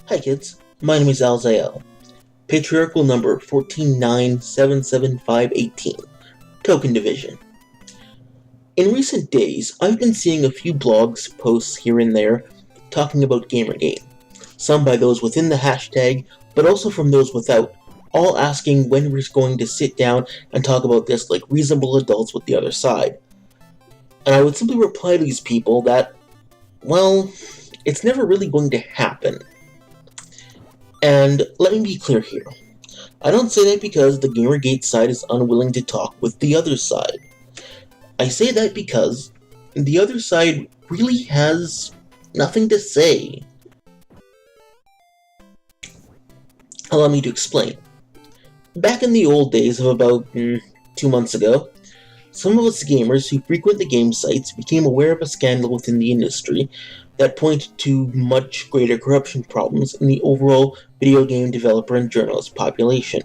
Hi kids, my name is Alzael. Patriarchal number 149775518. Token Division. In recent days, I've been seeing a few blogs posts here and there talking about Gamergate. Some by those within the hashtag, but also from those without, all asking when we're going to sit down and talk about this like reasonable adults with the other side. And I would simply reply to these people that, well, it's never really going to happen. And let me be clear here. I don't say that because the Gamergate side is unwilling to talk with the other side. I say that because the other side really has nothing to say. Allow me to explain. Back in the old days of about 2 months ago, some of us gamers who frequent the game sites became aware of a scandal within the industry that pointed to much greater corruption problems in the overall video game developer and journalist population.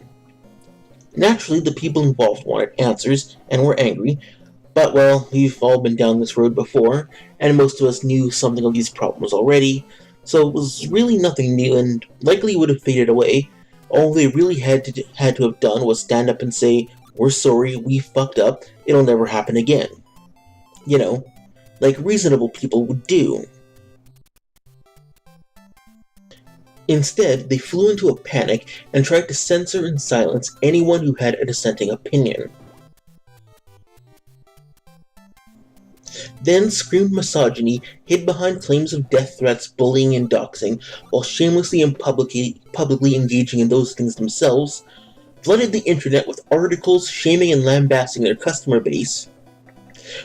Naturally, the people involved wanted answers and were angry, but well, we've all been down this road before, and most of us knew something of these problems already, so it was really nothing new and likely would have faded away. All they really had to have done was stand up and say, "We're sorry, we fucked up, it'll never happen again." You know, like reasonable people would do. Instead, they flew into a panic and tried to censor and silence anyone who had a dissenting opinion. Then screamed misogyny, hid behind claims of death threats, bullying, and doxing, while shamelessly and publicly engaging in those things themselves, flooded the internet with articles shaming and lambasting their customer base,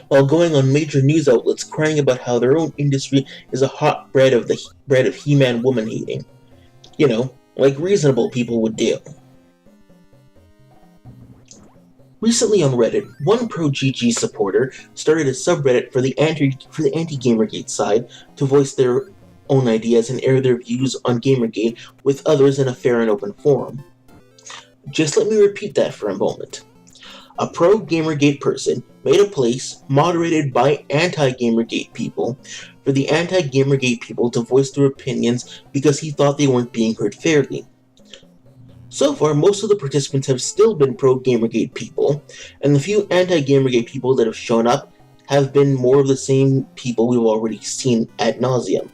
while going on major news outlets crying about how their own industry is a hotbed of He-Man woman hating. You know, like reasonable people would do. Recently on Reddit, one pro-GG supporter started a subreddit for the anti-Gamergate side to voice their own ideas and air their views on Gamergate with others in a fair and open forum. Just let me repeat that for a moment. A pro-Gamergate person made a place, moderated by anti-Gamergate people, for the anti-Gamergate people to voice their opinions because he thought they weren't being heard fairly. So far, most of the participants have still been pro-Gamergate people, and the few anti-Gamergate people that have shown up have been more of the same people we've already seen ad nauseum.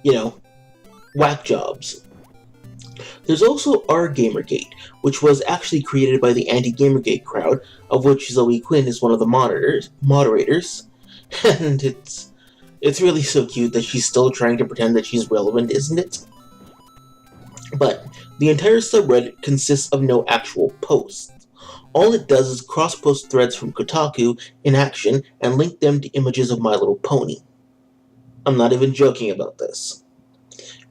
You know, whack jobs. There's also our Gamergate, which was actually created by the anti-Gamergate crowd, of which Zoe Quinn is one of the moderators, and it's really so cute that she's still trying to pretend that she's relevant, isn't it? But the entire subreddit consists of no actual posts. All it does is cross-post threads from Kotaku in action and link them to images of My Little Pony. I'm not even joking about this.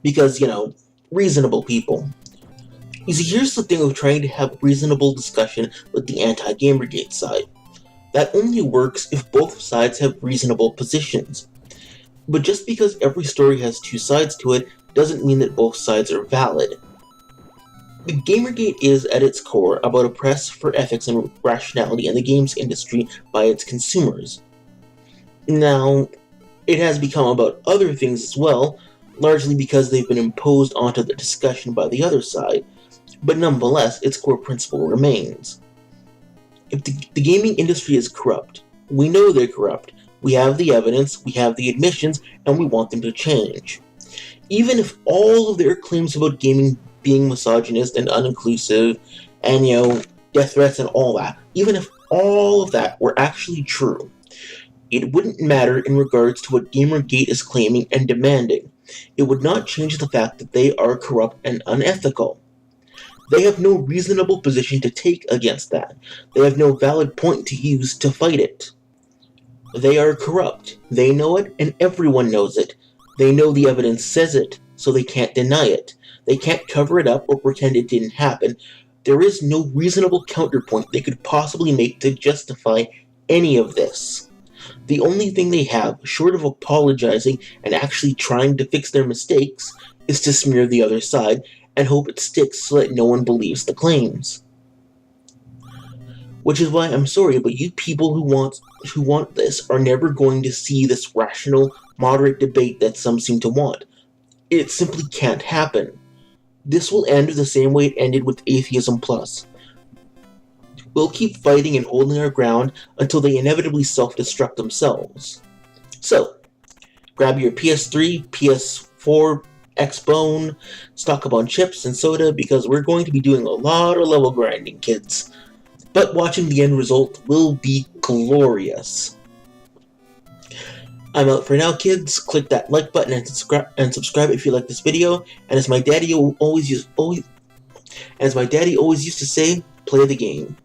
Because, you know, reasonable people. You see, here's the thing of trying to have reasonable discussion with the anti-Gamergate side. That only works if both sides have reasonable positions. But just because every story has two sides to it doesn't mean that both sides are valid. Gamergate is, at its core, about a press for ethics and rationality in the games industry by its consumers. Now, it has become about other things as well, largely because they've been imposed onto the discussion by the other side, but nonetheless, its core principle remains. If the gaming industry is corrupt, we know they're corrupt, we have the evidence, we have the admissions, and we want them to change. Even if all of their claims about gaming being misogynist and uninclusive, and, you know, death threats and all that, even if all of that were actually true, it wouldn't matter in regards to what Gamergate is claiming and demanding. It would not change the fact that they are corrupt and unethical. They have no reasonable position to take against that. They have no valid point to use to fight it. They are corrupt. They know it, and everyone knows it. They know the evidence says it, so they can't deny it. They can't cover it up or pretend it didn't happen. There is no reasonable counterpoint they could possibly make to justify any of this. The only thing they have, short of apologizing and actually trying to fix their mistakes, is to smear the other side and hope it sticks so that no one believes the claims. Which is why I'm sorry, but you people who want this are never going to see this rational, moderate debate that some seem to want. It simply can't happen. This will end the same way it ended with Atheism Plus. We'll keep fighting and holding our ground until they inevitably self-destruct themselves. So, grab your PS3, PS4, Xbone, stock up on chips and soda because we're going to be doing a lot of level grinding, kids. But watching the end result will be glorious. I'm out for now, kids. Click that like button and subscribe if you like this video. And as my daddy always used to say, play the game.